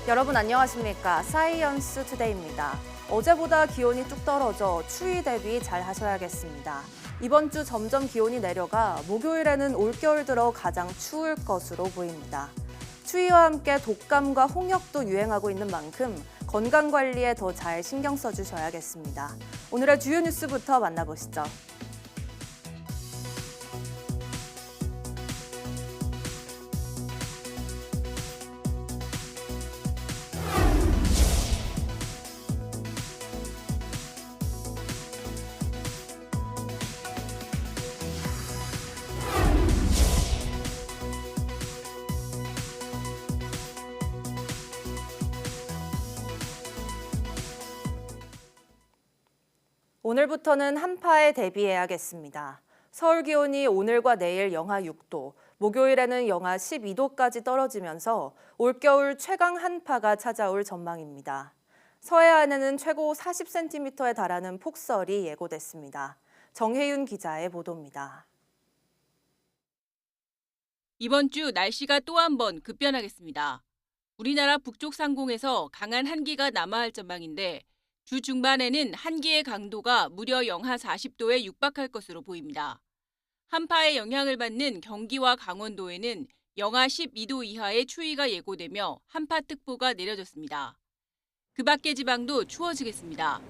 여러분 안녕하십니까? 사이언스 투데이입니다. 어제보다 기온이 뚝 떨어져 추위 대비 잘 하셔야겠습니다. 이번 주 점점 기온이 내려가 목요일에는 올겨울 들어 가장 추울 것으로 보입니다. 추위와 함께 독감과 홍역도 유행하고 있는 만큼 건강관리에 더 잘 신경 써주셔야겠습니다. 오늘의 주요 뉴스부터 만나보시죠. 오늘부터는 한파에 대비해야겠습니다. 서울 기온이 오늘과 내일 영하 6도, 목요일에는 영하 12도까지 떨어지면서 올겨울 최강 한파가 찾아올 전망입니다. 서해안에는 최고 40cm에 달하는 폭설이 예고됐습니다. 정혜윤 기자의 보도입니다. 이번 주 날씨가 또 한 번 급변하겠습니다. 우리나라 북쪽 상공에서 강한 한기가 남하할 전망인데 주 중반에는 한기의 강도가 무려 영하 40도에 육박할 것으로 보입니다. 한파의 영향을 받는 경기와 강원도에는 영하 12도 이하의 추위가 예고되며 한파특보가 내려졌습니다. 그 밖의 지방도 추워지겠습니다.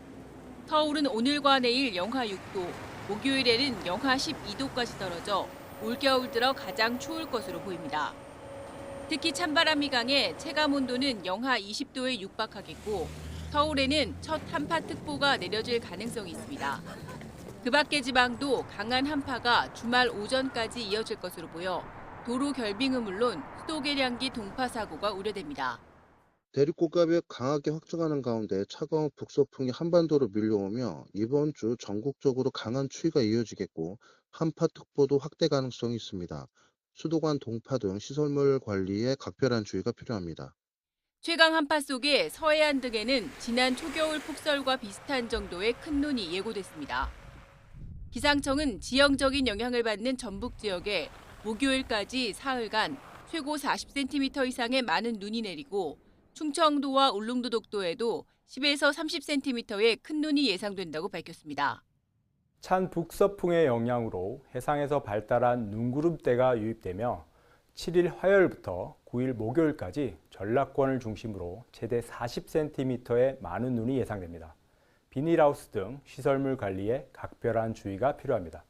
서울은 오늘과 내일 영하 6도, 목요일에는 영하 12도까지 떨어져 올겨울 들어 가장 추울 것으로 보입니다. 특히 찬바람이 강해 체감온도는 영하 20도에 육박하겠고 서울에는 첫 한파특보가 내려질 가능성이 있습니다. 그 밖의 지방도 강한 한파가 주말 오전까지 이어질 것으로 보여 도로 결빙은 물론 수도 계량기 동파 사고가 우려됩니다. 대륙고기압이 강하게 확정하는 가운데 차가운 북서풍이 한반도로 밀려오며 이번 주 전국적으로 강한 추위가 이어지겠고 한파특보도 확대 가능성이 있습니다. 수도관 동파 등 시설물 관리에 각별한 주의가 필요합니다. 최강 한파 속에 서해안 등에는 지난 초겨울 폭설과 비슷한 정도의 큰 눈이 예고됐습니다. 기상청은 지형적인 영향을 받는 전북 지역에 목요일까지 사흘간 최고 40cm 이상의 많은 눈이 내리고 충청도와 울릉도 독도에도 10에서 30cm의 큰 눈이 예상된다고 밝혔습니다. 찬 북서풍의 영향으로 해상에서 발달한 눈구름대가 유입되며 7일 화요일부터 9일 목요일까지 전라권을 중심으로 최대 40cm의 많은 눈이 예상됩니다. 비닐하우스 등 시설물 관리에 각별한 주의가 필요합니다.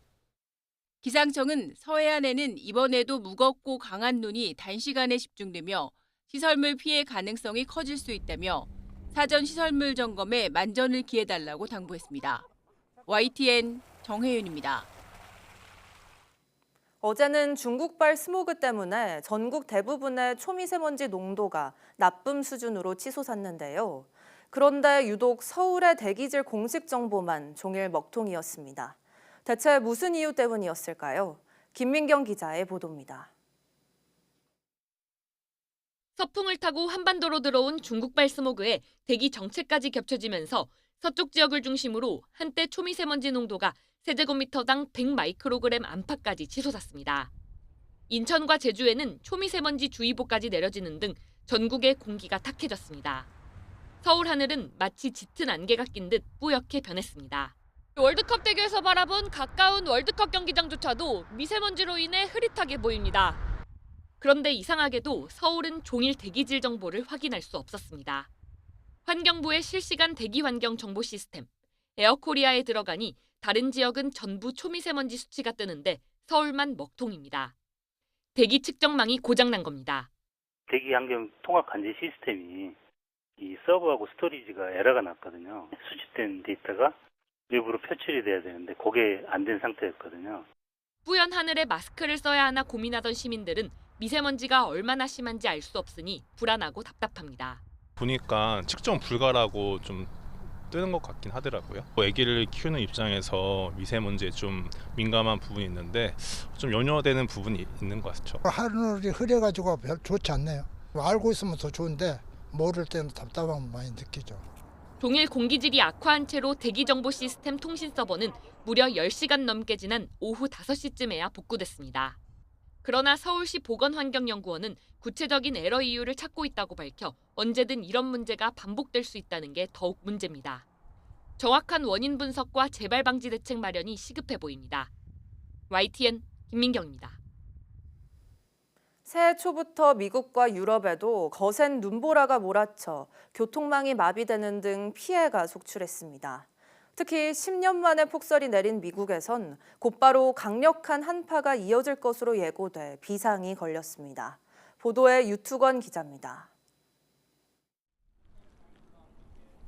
기상청은 서해안에는 이번에도 무겁고 강한 눈이 단시간에 집중되며 시설물 피해 가능성이 커질 수 있다며 사전 시설물 점검에 만전을 기해달라고 당부했습니다. YTN 정혜윤입니다. 어제는 중국발 스모그 때문에 전국 대부분의 초미세먼지 농도가 나쁨 수준으로 치솟았는데요. 그런데 유독 서울의 대기질 공식 정보만 종일 먹통이었습니다. 대체 무슨 이유 때문이었을까요? 김민경 기자의 보도입니다. 서풍을 타고 한반도로 들어온 중국발 스모그에 대기 정체까지 겹쳐지면서 서쪽 지역을 중심으로 한때 초미세먼지 농도가 세제곱미터당 100마이크로그램 안팎까지 치솟았습니다. 인천과 제주에는 초미세먼지 주의보까지 내려지는 등 전국의 공기가 탁해졌습니다. 서울 하늘은 마치 짙은 안개가 낀 듯 뿌옇게 변했습니다. 월드컵 대교에서 바라본 가까운 월드컵 경기장조차도 미세먼지로 인해 흐릿하게 보입니다. 그런데 이상하게도 서울은 종일 대기질 정보를 확인할 수 없었습니다. 환경부의 실시간 대기 환경 정보 시스템 에어코리아에 들어가니 다른 지역은 전부 초미세먼지 수치가 뜨는데 서울만 먹통입니다. 대기 측정망이 고장난 겁니다. 대기 환경 통합 관제 시스템이 이 서버하고 스토리지가 에러가 났거든요. 수집된 데이터가 외부로 표출이 돼야 되는데 그게 안 된 상태였거든요. 뿌연 하늘에 마스크를 써야 하나 고민하던 시민들은 미세먼지가 얼마나 심한지 알 수 없으니 불안하고 답답합니다. 보니까 측정 불가라고 좀 뜨는 것 같긴 하더라고요. 아기를 키우는 입장에서 미세먼지에 좀 민감한 부분이 있는데 좀 염려되는 부분이 있는 것 같죠. 하늘이 흐려가지고 별 좋지 않네요. 알고 있으면 더 좋은데 모를 때는 답답함을 많이 느끼죠. 동일 공기질이 악화한 채로 대기정보 시스템 통신 서버는 무려 10시간 넘게 지난 오후 5시쯤에야 복구됐습니다. 그러나 서울시 보건환경연구원은 구체적인 에러 이유를 찾고 있다고 밝혀 언제든 이런 문제가 반복될 수 있다는 게 더욱 문제입니다. 정확한 원인 분석과 재발 방지 대책 마련이 시급해 보입니다. YTN 김민경입니다. 새해 초부터 미국과 유럽에도 거센 눈보라가 몰아쳐 교통망이 마비되는 등 피해가 속출했습니다. 특히 10년 만에 폭설이 내린 미국에선 곧바로 강력한 한파가 이어질 것으로 예고돼 비상이 걸렸습니다. 보도에 유투건 기자입니다.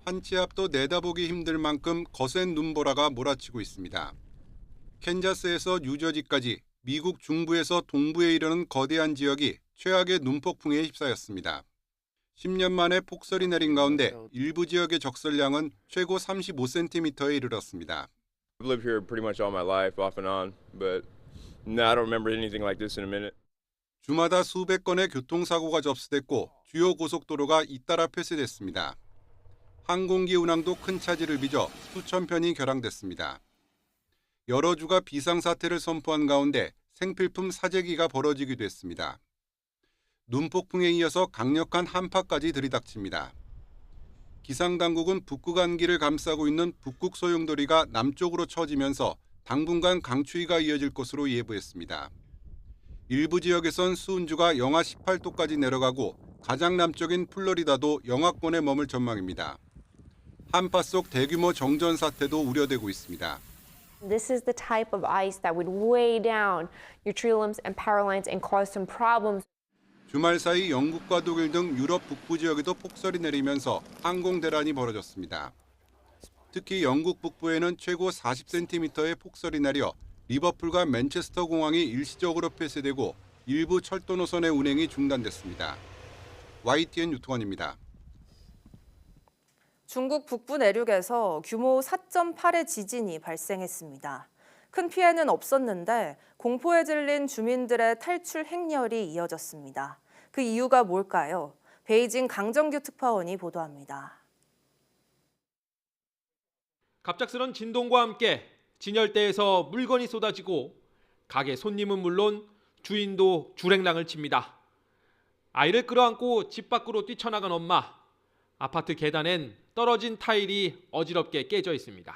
한 치 앞도 내다보기 힘들 만큼 거센 눈보라가 몰아치고 있습니다. 캔자스에서 뉴저지까지 미국 중부에서 동부에 이르는 거대한 지역이 최악의 눈폭풍에 휩싸였습니다. 10년 만에 폭설이 내린 가운데 일부 지역의 적설량은 최고 35cm에 이르렀습니다. I've lived here pretty much all my life, off and on, but no, I don't remember anything like this in a minute. 주마다 수백 건의 교통사고가 접수됐고 주요 고속도로가 잇따라 폐쇄됐습니다. 항공기 운항도 큰 차질을 빚어 수천 편이 결항됐습니다. 여러 주가 비상사태를 선포한 가운데 생필품 사재기가 벌어지기도 했습니다. 눈폭풍에 이어서 강력한 한파까지 들이닥칩니다. 기상당국은 북극 안기를 감싸고 있는 북극 소용돌이가 남쪽으로 처지면서 당분간 강추위가 이어질 것으로 예보했습니다. 일부 지역에선 수은주가 영하 18도까지 내려가고 가장 남쪽인 플로리다도 영하권에 머물 전망입니다. 한파 속 대규모 정전 사태도 우려되고 있습니다. This is the type of ice that would weigh down your tree limbs and power lines and cause some problems. 주말 사이 영국과 독일 등 유럽 북부 지역에도 폭설이 내리면서 항공 대란이 벌어졌습니다. 특히 영국 북부에는 최고 40cm의 폭설이 내려 리버풀과 맨체스터 공항이 일시적으로 폐쇄되고 일부 철도 노선의 운행이 중단됐습니다. YTN 유통원입니다. 중국 북부 내륙에서 규모 4.8의 지진이 발생했습니다. 큰 피해는 없었는데 공포에 질린 주민들의 탈출 행렬이 이어졌습니다. 그 이유가 뭘까요? 베이징 강정규 특파원이 보도합니다. 갑작스런 진동과 함께 진열대에서 물건이 쏟아지고 가게 손님은 물론 주인도 줄행랑을 칩니다. 아이를 끌어안고 집 밖으로 뛰쳐나간 엄마. 아파트 계단엔 떨어진 타일이 어지럽게 깨져 있습니다.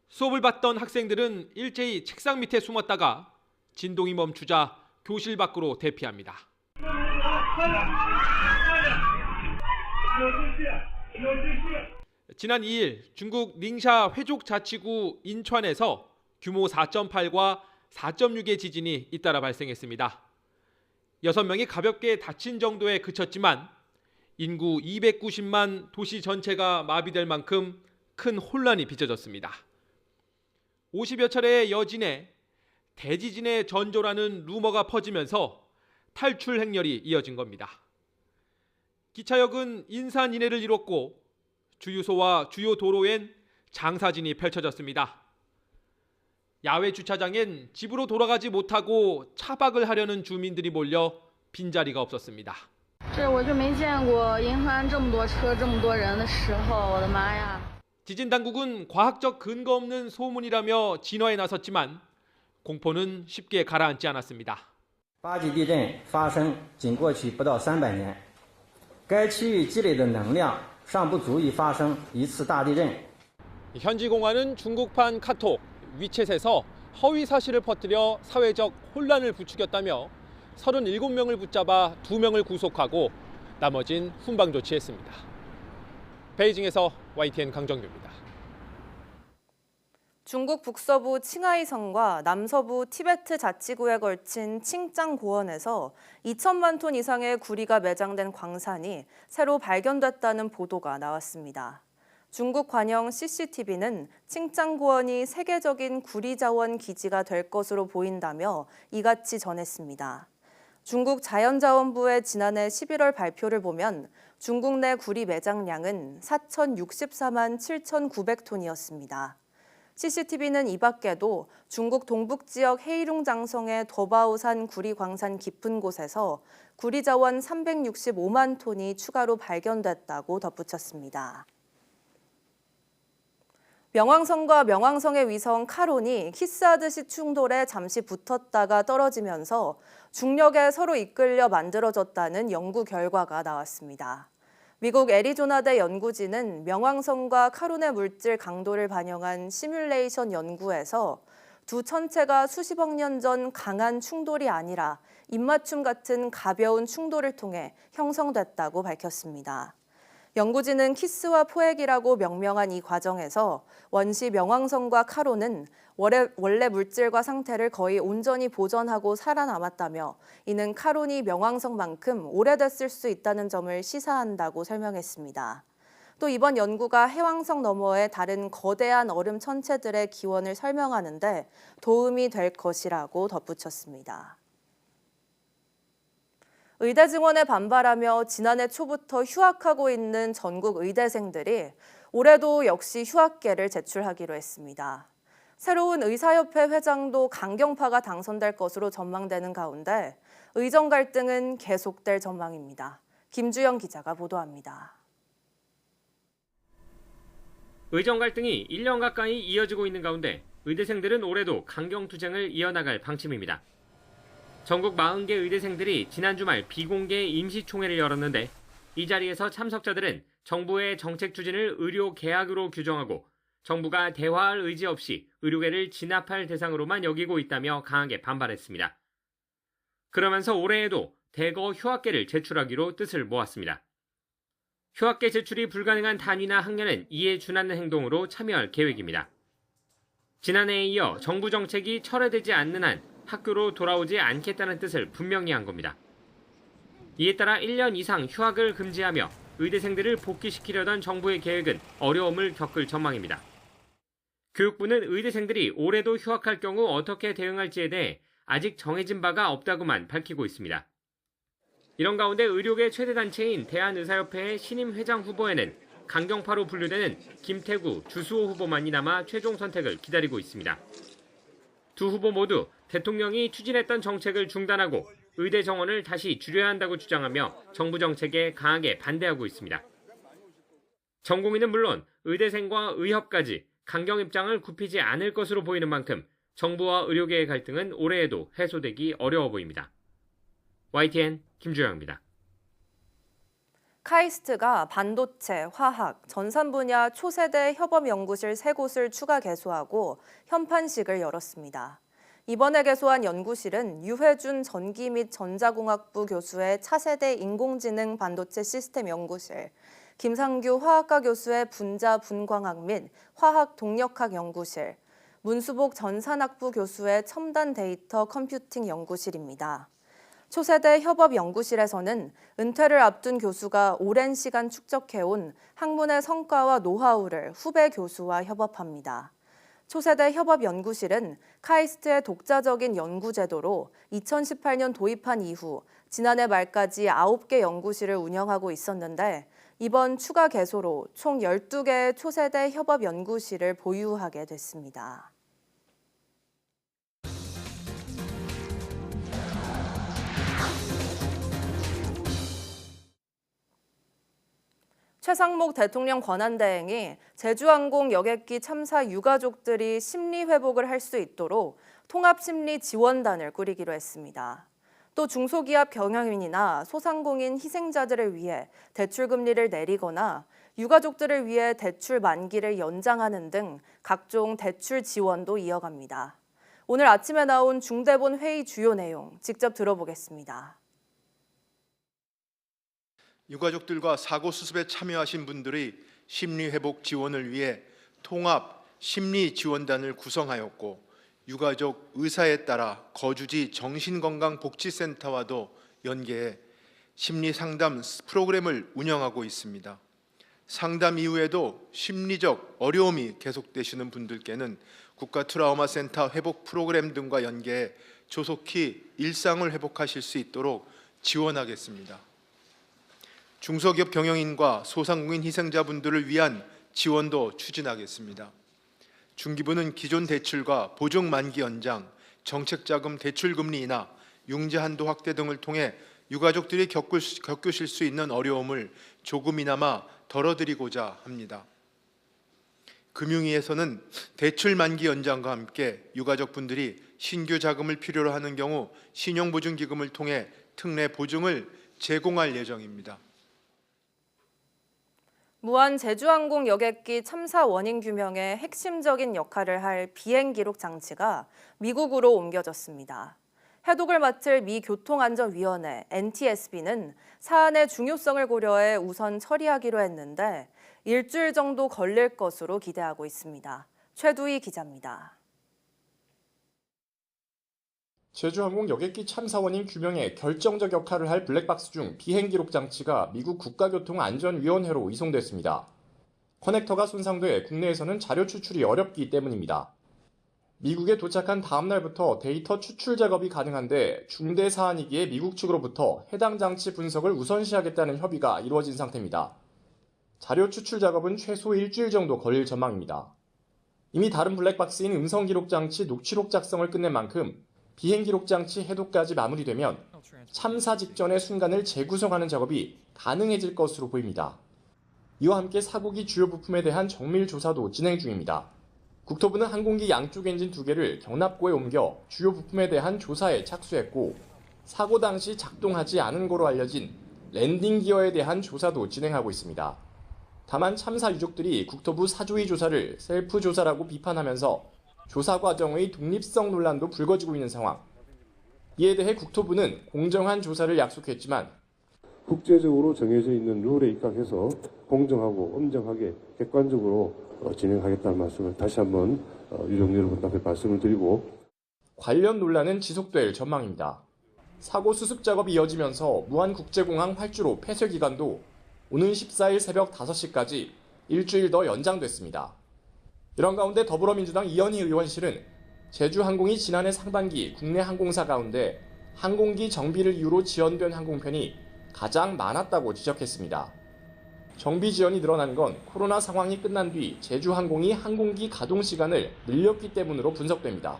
수업을 받던 학생들은 일제히 책상 밑에 숨었다가 진동이 멈추자 교실 밖으로 대피합니다. 지난 2일 중국 닝샤 회족자치구 인천에서 규모 4.8과 4.6의 지진이 잇따라 발생했습니다. 6명이 가볍게 다친 정도에 그쳤지만 인구 290만 도시 전체가 마비될 만큼 큰 혼란이 빚어졌습니다. 50여 차례의 여진에 대지진의 전조라는 루머가 퍼지면서 탈출 행렬이 이어진 겁니다. 기차역은 인산인해를 이뤘고 주유소와 주요 도로엔 장사진이 펼쳐졌습니다. 야외 주차장엔 집으로 돌아가지 못하고 차박을 하려는 주민들이 몰려 빈자리가 없었습니다. 지진 당국은 과학적 근거 없는 소문이라며 진화에 나섰지만 공포는 쉽게 가라앉지 않았습니다. 8级地震发生仅过去不到300年，该区域积累的能量尚不足以发生一次大地震。 현지 공안은 중국판 카톡, 위챗에서 허위 사실을 퍼뜨려 사회적 혼란을 부추겼다며 37명을 붙잡아 2명을 구속하고 나머진 훈방 조치했습니다. 베이징에서 YTN 강정규입니다. 중국 북서부 칭하이성과 남서부 티베트 자치구에 걸친 칭짱 고원에서 2천만 톤 이상의 구리가 매장된 광산이 새로 발견됐다는 보도가 나왔습니다. 중국 관영 CCTV는 칭짱 고원이 세계적인 구리 자원 기지가 될 것으로 보인다며 이같이 전했습니다. 중국 자연자원부의 지난해 11월 발표를 보면 중국 내 구리 매장량은 4,064만 7,900톤이었습니다. CCTV는 이 밖에도 중국 동북 지역 헤이룽 장성의 더바오산 구리 광산 깊은 곳에서 구리 자원 365만 톤이 추가로 발견됐다고 덧붙였습니다. 명왕성과 명왕성의 위성 카론이 키스하듯이 충돌해 잠시 붙었다가 떨어지면서 중력에 서로 이끌려 만들어졌다는 연구 결과가 나왔습니다. 미국 애리조나대 연구진은 명왕성과 카론의 물질 강도를 반영한 시뮬레이션 연구에서 두 천체가 수십억 년 전 강한 충돌이 아니라 입맞춤 같은 가벼운 충돌을 통해 형성됐다고 밝혔습니다. 연구진은 키스와 포획이라고 명명한 이 과정에서 원시 명왕성과 카론은 원래 물질과 상태를 거의 온전히 보존하고 살아남았다며 이는 카론이 명왕성만큼 오래됐을 수 있다는 점을 시사한다고 설명했습니다. 또 이번 연구가 해왕성 너머의 다른 거대한 얼음 천체들의 기원을 설명하는 데 도움이 될 것이라고 덧붙였습니다. 의대 증원에 반발하며 지난해 초부터 휴학하고 있는 전국 의대생들이 올해도 역시 휴학계를 제출하기로 했습니다. 새로운 의사협회 회장도 강경파가 당선될 것으로 전망되는 가운데 의정 갈등은 계속될 전망입니다. 김주영 기자가 보도합니다. 의정 갈등이 1년 가까이 이어지고 있는 가운데 의대생들은 올해도 강경투쟁을 이어나갈 방침입니다. 전국 40개 의대생들이 지난 주말 비공개 임시총회를 열었는데 이 자리에서 참석자들은 정부의 정책 추진을 의료 계약으로 규정하고 정부가 대화할 의지 없이 의료계를 진압할 대상으로만 여기고 있다며 강하게 반발했습니다. 그러면서 올해에도 대거 휴학계를 제출하기로 뜻을 모았습니다. 휴학계 제출이 불가능한 단위나 학년은 이에 준하는 행동으로 참여할 계획입니다. 지난해에 이어 정부 정책이 철회되지 않는 한 학교로 돌아오지 않겠다는 뜻을 분명히 한 겁니다. 이에 따라 1년 이상 휴학을 금지하며 의대생들을 복귀시키려던 정부의 계획은 어려움을 겪을 전망입니다. 교육부는 의대생들이 올해도 휴학할 경우 어떻게 대응할지에 대해 아직 정해진 바가 없다고만 밝히고 있습니다. 이런 가운데 의료계 최대 단체인 대한의사협회의 신임 회장 후보에는 강경파로 분류되는 김태구, 주수호 후보만이 남아 최종 선택을 기다리고 있습니다. 두 후보 모두 대통령이 추진했던 정책을 중단하고 의대 정원을 다시 줄여야 한다고 주장하며 정부 정책에 강하게 반대하고 있습니다. 전공의는 물론 의대생과 의협까지 강경 입장을 굽히지 않을 것으로 보이는 만큼 정부와 의료계의 갈등은 올해에도 해소되기 어려워 보입니다. YTN 김주영입니다. 카이스트가 반도체, 화학, 전산 분야 초세대 협업 연구실 3곳을 추가 개소하고 현판식을 열었습니다. 이번에 개소한 연구실은 유해준 전기 및 전자공학부 교수의 차세대 인공지능 반도체 시스템 연구실, 김상규 화학과 교수의 분자 분광학 및 화학 동력학 연구실, 문수복 전산학부 교수의 첨단 데이터 컴퓨팅 연구실입니다. 초세대 협업 연구실에서는 은퇴를 앞둔 교수가 오랜 시간 축적해온 학문의 성과와 노하우를 후배 교수와 협업합니다. 초세대 협업 연구실은 카이스트의 독자적인 연구 제도로 2018년 도입한 이후 지난해 말까지 9개 연구실을 운영하고 있었는데 이번 추가 개소로 총 12개의 초세대 협업 연구실을 보유하게 됐습니다. 최상목 대통령 권한대행이 제주항공 여객기 참사 유가족들이 심리회복을 할 수 있도록 통합심리지원단을 꾸리기로 했습니다. 또 중소기업 경영인이나 소상공인 희생자들을 위해 대출금리를 내리거나 유가족들을 위해 대출 만기를 연장하는 등 각종 대출 지원도 이어갑니다. 오늘 아침에 나온 중대본 회의 주요 내용 직접 들어보겠습니다. 유가족들과 사고 수습에 참여하신 분들의 심리회복 지원을 위해 통합 심리지원단을 구성하였고 유가족 의사에 따라 거주지 정신건강복지센터와도 연계해 심리상담 프로그램을 운영하고 있습니다. 상담 이후에도 심리적 어려움이 계속되시는 분들께는 국가트라우마센터 회복 프로그램 등과 연계해 조속히 일상을 회복하실 수 있도록 지원하겠습니다. 중소기업 경영인과 소상공인 희생자분들을 위한 지원도 추진하겠습니다. 중기부는 기존 대출과 보증 만기 연장, 정책자금 대출금리 인하, 융자 한도 확대 등을 통해 유가족들이 겪으실 수 있는 어려움을 조금이나마 덜어드리고자 합니다. 금융위에서는 대출 만기 연장과 함께 유가족분들이 신규 자금을 필요로 하는 경우 신용보증기금을 통해 특례 보증을 제공할 예정입니다. 무한 제주항공 여객기 참사 원인 규명에 핵심적인 역할을 할 비행기록 장치가 미국으로 옮겨졌습니다. 해독을 맡을 미 교통안전위원회 NTSB는 사안의 중요성을 고려해 우선 처리하기로 했는데 일주일 정도 걸릴 것으로 기대하고 있습니다. 최두희 기자입니다. 제주항공 여객기 참사 원인 규명에 결정적 역할을 할 블랙박스 중 비행기록 장치가 미국 국가교통안전위원회로 이송됐습니다. 커넥터가 손상돼 국내에서는 자료 추출이 어렵기 때문입니다. 미국에 도착한 다음 날부터 데이터 추출 작업이 가능한데 중대 사안이기에 미국 측으로부터 해당 장치 분석을 우선시하겠다는 협의가 이루어진 상태입니다. 자료 추출 작업은 최소 일주일 정도 걸릴 전망입니다. 이미 다른 블랙박스인 음성기록 장치 녹취록 작성을 끝낸 만큼 비행기록 장치 해독까지 마무리되면 참사 직전의 순간을 재구성하는 작업이 가능해질 것으로 보입니다. 이와 함께 사고기 주요 부품에 대한 정밀 조사도 진행 중입니다. 국토부는 항공기 양쪽 엔진 2개를 경납고에 옮겨 주요 부품에 대한 조사에 착수했고 사고 당시 작동하지 않은 거로 알려진 랜딩 기어에 대한 조사도 진행하고 있습니다. 다만 참사 유족들이 국토부 사조위 조사를 셀프 조사라고 비판하면서 조사 과정의 독립성 논란도 불거지고 있는 상황. 이에 대해 국토부는 공정한 조사를 약속했지만 국제적으로 정해져 있는 룰에 입각해서 공정하고 엄정하게 객관적으로 진행하겠다는 말씀을 다시 한번 유족 여러분 앞에 말씀을 드리고 관련 논란은 지속될 전망입니다. 사고 수습 작업이 이어지면서 무안국제공항 활주로 폐쇄 기간도 오는 14일 새벽 5시까지 일주일 더 연장됐습니다. 이런 가운데 더불어민주당 이현희 의원실은 제주항공이 지난해 상반기 국내 항공사 가운데 항공기 정비를 이유로 지연된 항공편이 가장 많았다고 지적했습니다. 정비 지연이 늘어난 건 코로나 상황이 끝난 뒤 제주항공이 항공기 가동 시간을 늘렸기 때문으로 분석됩니다.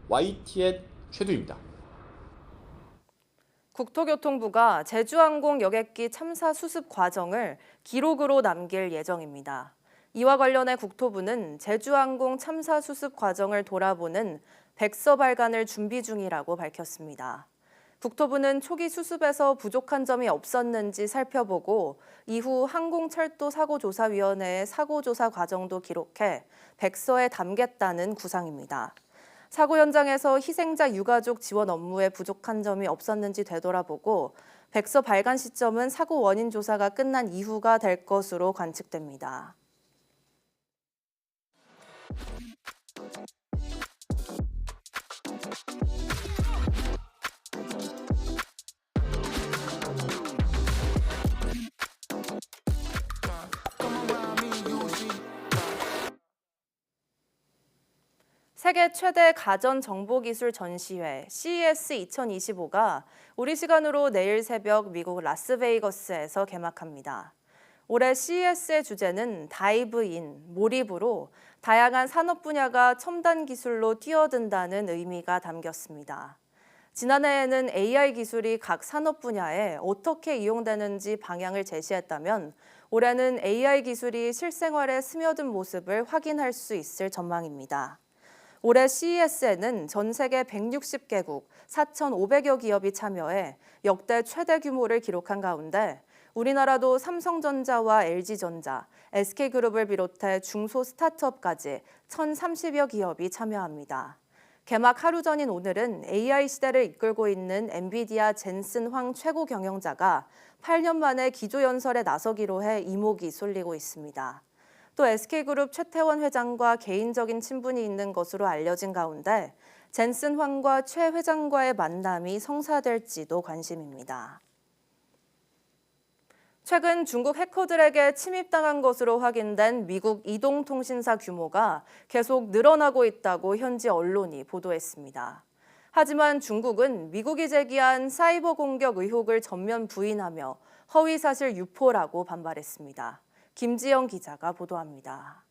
YTN 최두입니다. 국토교통부가 제주항공 여객기 참사 수습 과정을 기록으로 남길 예정입니다. 이와 관련해 국토부는 제주항공 참사 수습 과정을 돌아보는 백서 발간을 준비 중이라고 밝혔습니다. 국토부는 초기 수습에서 부족한 점이 없었는지 살펴보고 이후 항공철도사고조사위원회의 사고조사 과정도 기록해 백서에 담겠다는 구상입니다. 사고 현장에서 희생자 유가족 지원 업무에 부족한 점이 없었는지 되돌아보고 백서 발간 시점은 사고 원인 조사가 끝난 이후가 될 것으로 관측됩니다. 세계 최대 가전정보기술 전시회 CES 2025가 우리 시간으로 내일 새벽 미국 라스베이거스에서 개막합니다. 올해 CES의 주제는 다이브인, 몰입으로 다양한 산업 분야가 첨단 기술로 뛰어든다는 의미가 담겼습니다. 지난해에는 AI 기술이 각 산업 분야에 어떻게 이용되는지 방향을 제시했다면 올해는 AI 기술이 실생활에 스며든 모습을 확인할 수 있을 전망입니다. 올해 CES에는 전 세계 160개국 4,500여 기업이 참여해 역대 최대 규모를 기록한 가운데 우리나라도 삼성전자와 LG전자, SK그룹을 비롯해 중소 스타트업까지 1,030여 기업이 참여합니다. 개막 하루 전인 오늘은 AI 시대를 이끌고 있는 엔비디아 젠슨 황 최고 경영자가 8년 만에 기조연설에 나서기로 해 이목이 쏠리고 있습니다. 또 SK그룹 최태원 회장과 개인적인 친분이 있는 것으로 알려진 가운데 젠슨 황과 최 회장과의 만남이 성사될지도 관심입니다. 최근 중국 해커들에게 침입당한 것으로 확인된 미국 이동통신사 규모가 계속 늘어나고 있다고 현지 언론이 보도했습니다. 하지만 중국은 미국이 제기한 사이버 공격 의혹을 전면 부인하며 허위사실 유포라고 반발했습니다. 김지영 기자가 보도합니다.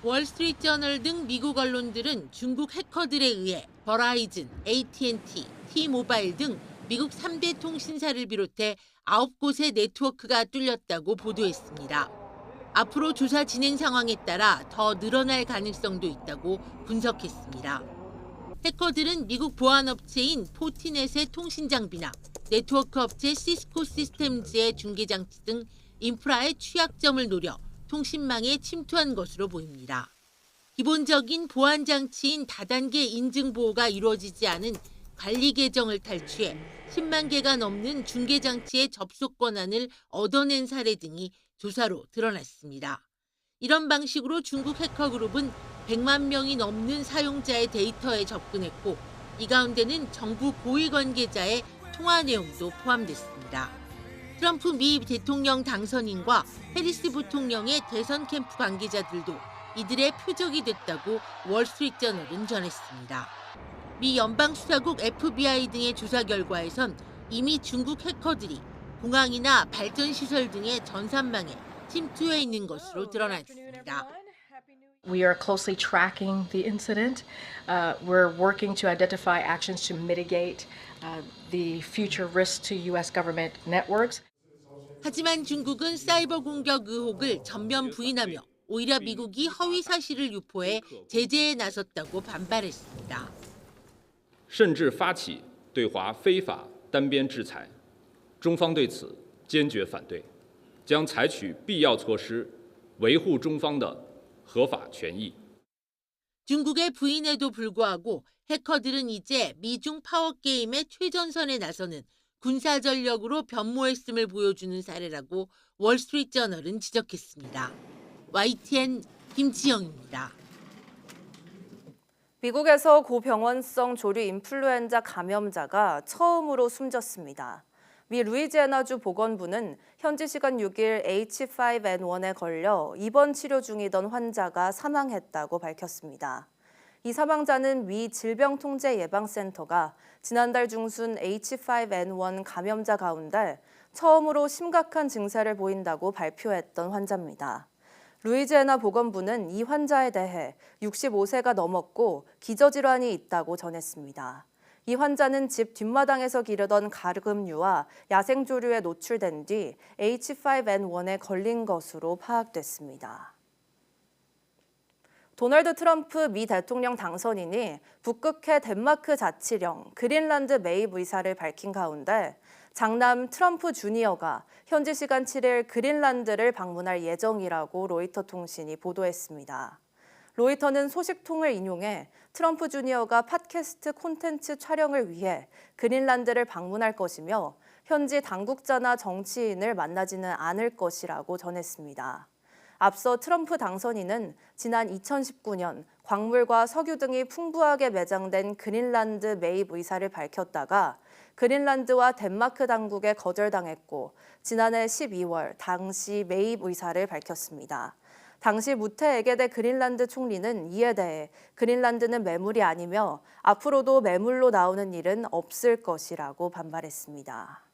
월스트리트저널 등 미국 언론들은 중국 해커들에 의해 버라이즌, AT&T, T-모바일 등 미국 3대 통신사를 비롯해 9곳의 네트워크가 뚫렸다고 보도했습니다. 앞으로 조사 진행 상황에 따라 더 늘어날 가능성도 있다고 분석했습니다. 해커들은 미국 보안업체인 포티넷의 통신 장비나 네트워크 업체 시스코 시스템즈의 중계 장치 등 인프라의 취약점을 노려 통신망에 침투한 것으로 보입니다. 기본적인 보안 장치인 다단계 인증 보호가 이루어지지 않은 관리 계정을 탈취해 10만 개가 넘는 중계 장치의 접속 권한을 얻어낸 사례 등이 조사로 드러났습니다. 이런 방식으로 중국 해커 그룹은 100만 명이 넘는 사용자의 데이터에 접근했고 이 가운데는 정부 고위 관계자의 통화 내용도 포함됐습니다. 트럼프 미 대통령 당선인과 해리스 부통령의 대선 캠프 관계자들도 이들의 표적이 됐다고 월스트리트저널은 전했습니다. 미 연방수사국 FBI 등의 조사 결과에선 이미 중국 해커들이 공항이나 발전시설 등의 전산망에 침투해 있는 것으로 드러났습니다. We are closely tracking the incident. We're working to identify actions to mitigate the future risks to U.S. government networks. 하지만 중국은 사이버 공격 의혹을 전면 부인하며 오히려 미국이 허위 사실을 유포해 제재에 나섰다고 반발했습니다. 甚至发起对华非法单边制裁，中方对此坚决反对，将采取必要措施维护中方的合法权益。 중국의 부인에도 불구하고 해커들은 이제 미중 파워게임의 최전선에 나서는 군사 전력으로 변모했음을 보여주는 사례라고 월스트리트저널은 지적했습니다. YTN 김지영입니다. 미국에서 고병원성 조류 인플루엔자 감염자가 처음으로 숨졌습니다. 미 루이지애나주 보건부는 현지 시간 6일 H5N1에 걸려 입원 치료 중이던 환자가 사망했다고 밝혔습니다. 이 사망자는 미 질병통제예방센터가 지난달 중순 H5N1 감염자 가운데 처음으로 심각한 증세를 보인다고 발표했던 환자입니다. 루이지애나 보건부는 이 환자에 대해 65세가 넘었고 기저질환이 있다고 전했습니다. 이 환자는 집 뒷마당에서 기르던 가금류와 야생조류에 노출된 뒤 H5N1에 걸린 것으로 파악됐습니다. 도널드 트럼프 미 대통령 당선인이 북극해 덴마크 자치령 그린란드 매입 의사를 밝힌 가운데 장남 트럼프 주니어가 현지 시간 7일 그린란드를 방문할 예정이라고 로이터 통신이 보도했습니다. 로이터는 소식통을 인용해 트럼프 주니어가 팟캐스트 콘텐츠 촬영을 위해 그린란드를 방문할 것이며 현지 당국자나 정치인을 만나지는 않을 것이라고 전했습니다. 앞서 트럼프 당선인은 지난 2019년 광물과 석유 등이 풍부하게 매장된 그린란드 매입 의사를 밝혔다가 그린란드와 덴마크 당국에 거절당했고 지난해 12월 당시 매입 의사를 밝혔습니다. 당시 무테 에게데 그린란드 총리는 이에 대해 그린란드는 매물이 아니며 앞으로도 매물로 나오는 일은 없을 것이라고 반발했습니다.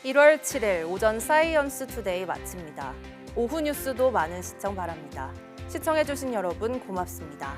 (1월 7일) 오전 사이언스 투데이 마칩니다. 오후 뉴스도 많은 시청 바랍니다. 시청해주신 여러분 고맙습니다.